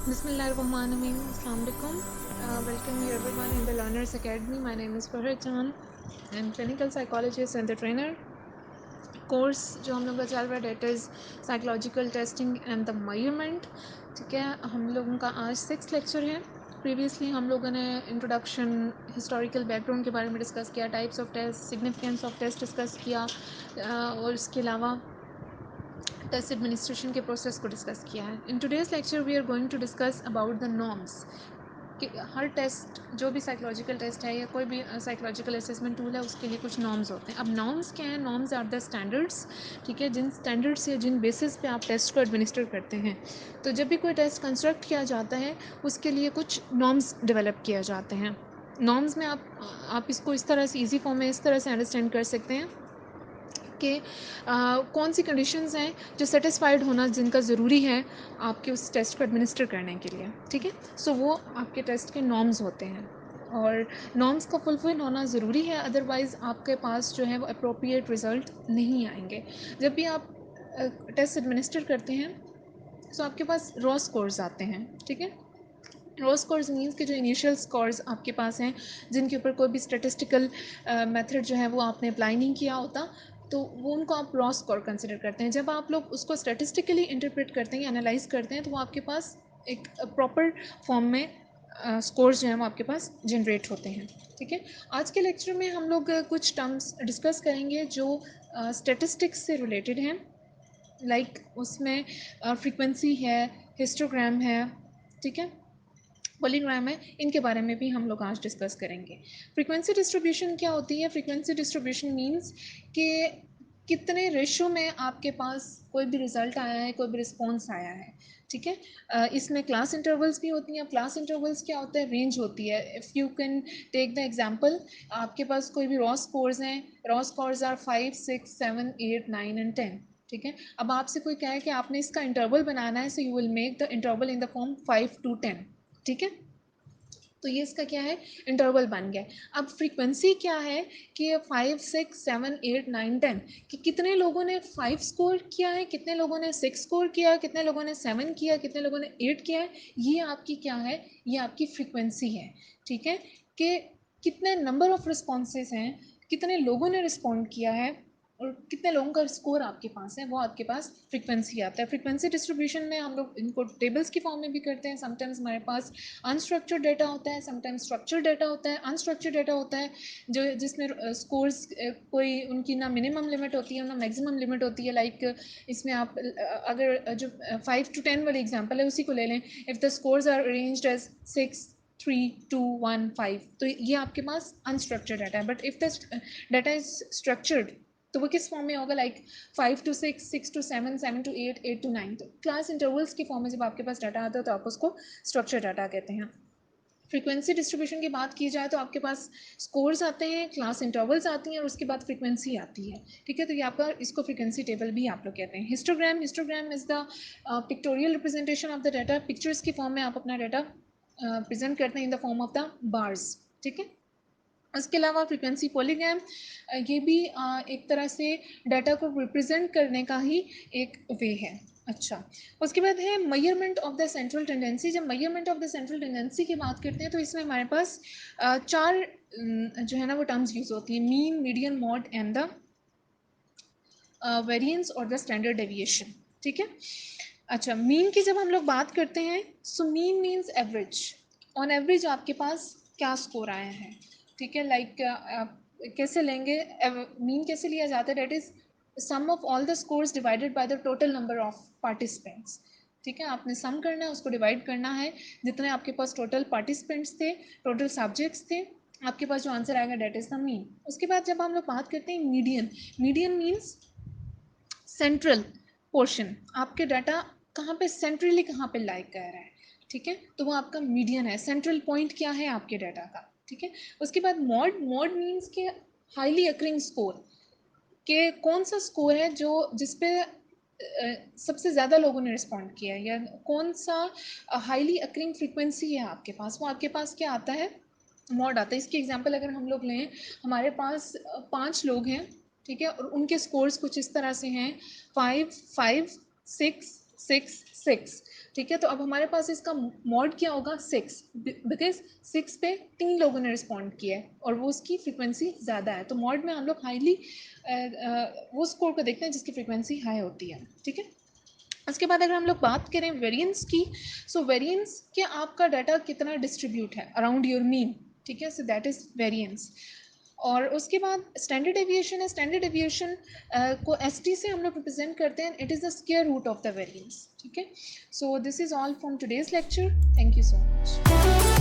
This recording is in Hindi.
Bismillahirrahmanirrahim. Assalamu alaikum. Welcome you everyone in the Learners Academy. My name is Farhad Jan. I'm clinical psychologist and the trainer. Course जो हम लोग का चल रहा है that is psychological testing and the measurement. ठीक है, हम लोगों का आज 6 लेक्चर है. प्रीवियसली हम लोगों ने इंट्रोडक्शन, हिस्टोरिकल बैकग्राउंड के बारे में डिस्कस किया, types of test, significance of test discuss किया, और इसके अलावा टेस्ट एडमिनिस्ट्रेशन के प्रोसेस को डिस्कस किया है. In today's lecture we are going to discuss about the norms. कि हर टेस्ट, जो भी साइकोलॉजिकल टेस्ट है या कोई भी साइकोलॉजिकल असेसमेंट टूल है, उसके लिए कुछ नॉर्म्स होते हैं. अब नॉर्म्स क्या है? Norms are the standards. ठीक है, जिन स्टैंडर्ड्स या जिन बेसिस पे आप टेस्ट को एडमिनिस्टर करते हैं. तो जब भी कोई टेस्ट कंस्ट्रक्ट किया जाता है, उसके लिए कुछ नॉर्म्स डेवलप किया जाते हैं. नॉर्म्स में आप इसको इस तरह से ईजी फॉर्म में इस तरह से अंडरस्टैंड कर सकते हैं कि कौन सी कंडीशंस हैं जो सेटिस्फाइड होना जिनका ज़रूरी है आपके उस टेस्ट को एडमिनिस्टर करने के लिए. ठीक है, सो वो आपके टेस्ट के नॉर्म्स होते हैं, और नॉर्म्स का फुलफिल होना ज़रूरी है, अदरवाइज़ आपके पास जो है वो अप्रोप्रिएट रिज़ल्ट नहीं आएंगे. जब भी आप टेस्ट एडमिनिस्टर करते हैं तो आपके पास रॉ स्कोर्स आते हैं. ठीक है, रॉ स्कोर्स मीन्स कि जो इनिशियल स्कोर्स आपके पास हैं, जिनके ऊपर कोई भी स्टेटिस्टिकल मेथड जो है वो आपने अप्लाई नहीं किया होता, तो वो उनको आप रॉ स्कोर कंसिडर करते हैं. जब आप लोग उसको स्टेटिस्टिकली इंटरप्रेट करते हैं, एनालाइज करते हैं, तो वो आपके पास एक प्रॉपर फॉर्म में स्कोर्स जो हैं वो आपके पास जनरेट होते हैं. ठीक है, आज के लेक्चर में हम लोग कुछ टर्म्स डिस्कस करेंगे जो स्टेटिस्टिक्स से रिलेटेड हैं. लाइक उसमें फ्रीक्वेंसी है, हिस्टोग्राम है, ठीक है, पॉलीग्राम है. इनके बारे में भी हम लोग आज डिस्कस करेंगे. फ्रीक्वेंसी डिस्ट्रीब्यूशन क्या होती है? फ्रीक्वेंसी डिस्ट्रीब्यूशन मींस कि कितने रेशो में आपके पास कोई भी रिज़ल्ट आया है, कोई भी रिस्पॉन्स आया है. ठीक है, इसमें क्लास इंटरवल्स भी होती हैं. अब क्लास इंटरवल्स क्या होता है? रेंज होती है. If you can take the example, आपके पास कोई भी रॉ स्कोर्स हैं, रॉ स्कोर्स आर 5, 6, 7, 8, 9 एंड 10. ठीक है, अब आपसे कोई कहे कि आपने इसका इंटरवल बनाना है, so you will make the interval in the form 5 to 10. ठीक है, तो ये इसका क्या है? इंटरवल बन गया. अब फ्रीक्वेंसी क्या है कि 5, 6, 7, 8, 9, 10 कि कितने लोगों ने 5 स्कोर किया है, कितने लोगों ने 6 स्कोर किया, कितने लोगों ने 7 किया, कितने लोगों ने 8 किया है. ये आपकी क्या है? ये आपकी फ्रीक्वेंसी है. ठीक है, कि कितने नंबर ऑफ रिस्पॉन्सेज हैं, कितने लोगों ने रिस्पॉन्ड किया है, और कितने लोगों का स्कोर आपके पास है, वो आपके पास फ्रीक्वेंसी आता है. फ्रीक्वेंसी डिस्ट्रीब्यूशन में हम लोग इनको टेबल्स की फॉर्म में भी करते हैं. समटाइम्स हमारे पास अनस्ट्रक्चर्ड डेटा होता है, समटाइम्स स्ट्रक्चर्ड डेटा होता है. अनस्ट्रक्चर्ड डेटा होता है जो जिसमें स्कोर्स कोई उनकी ना मिनिमम लिमिट होती है ना मैक्सिमम लिमिट होती है. लाइक इसमें आप अगर जो 5 to 10 वाली एग्जांपल है उसी को ले लें. If the scores are arranged as 6, 3, 2, 1, 5, तो ये आपके पास अनस्ट्रक्चर्ड डाटा है. But if the data is structured, तो वो किस फॉर्म में होगा? Like 5 to 6, 6 to 7, 7 to 8, 8 to 9. तो क्लास इंटरवल्स की फॉर्म में जब आपके पास डाटा आता है तो आप उसको स्ट्रक्चर डाटा कहते हैं. फ्रीक्वेंसी डिस्ट्रीब्यूशन की बात की जाए तो आपके पास स्कोर्स आते हैं, क्लास इंटरवल्स आती हैं, और उसके बाद फ्रीक्वेंसी आती है. ठीक है, तो ये आपका, इसको फ्रीक्वेंसी टेबल भी आप लोग कहते हैं. Histogram is the pictorial representation of the data. Pictures की फॉर्म में आप अपना डाटा प्रेजेंट करते हैं in the form of the bars. ठीक है, इसके अलावा फ्रीक्वेंसी पॉलीग्राम, ये भी एक तरह से डाटा को रिप्रेजेंट करने का ही एक वे है. अच्छा, उसके बाद है measurement of the central tendency. जब measurement of the central tendency की बात करते हैं तो इसमें हमारे पास चार जो है ना वो टर्म्स यूज़ होती हैं: mean, median, mod and the variance और द स्टैंडर्ड डेविएशन. ठीक है, अच्छा, मीन की जब हम लोग बात करते हैं, so mean means average. On average आपके पास क्या स्कोर आया है. ठीक है, लाइक कैसे लेंगे मीन, कैसे लिया जाता है? That is sum of all the scores divided by the total number of participants. ठीक है, आपने सम करना है, उसको डिवाइड करना है, जितने आपके पास टोटल पार्टिसिपेंट्स थे, टोटल सब्जेक्ट्स थे, आपके पास जो आंसर आएगा डेट इज द मीन. उसके बाद जब हम लोग बात करते हैं median, median means central portion. आपके डाटा कहाँ पे सेंट्रली कहाँ पे लाई कर रहा है. ठीक है, तो वो आपका मीडियन है, सेंट्रल पॉइंट क्या है आपके डाटा का. ठीक है, उसके बाद मॉड. मॉड मीन्स के हाईली अकरिंग स्कोर, के कौन सा स्कोर है जो जिसपे सबसे ज़्यादा लोगों ने रिस्पॉन्ड किया है, या कौन सा हाईली अकरिंग फ्रीक्वेंसी है आपके पास, वो आपके पास क्या आता है? मॉड आता है. इसकी एग्जांपल अगर हम लोग लें, हमारे पास 5 लोग हैं. ठीक है, और उनके स्कोर्स कुछ इस तरह से हैं: 5, 5, 6, 6 6, ठीक है। तो अब हमारे पास इसका मॉड क्या होगा 6, बिकॉज 6 पे 3 लोगों ने रिस्पॉन्ड किया है और वो उसकी फ्रीक्वेंसी ज़्यादा है, तो मॉड में हम लोग हाईली वो स्कोर को देखते हैं जिसकी फ्रीक्वेंसी हाई होती है, ठीक है। उसके बाद अगर हम लोग बात करें वेरिएंस की, सो वेरिएंस के आपका डाटा कितना डिस्ट्रीब्यूट है अराउंड योर मीन, ठीक है, सो दैट इज़ वेरिएंस। और उसके बाद स्टैंडर्ड एविएशन है। स्टैंडर्ड एविएशन को एसटी से हम लोग रिप्रेजेंट करते हैं, it is the square root of the variance, ठीक है। So this is all from today's lecture, thank you so much.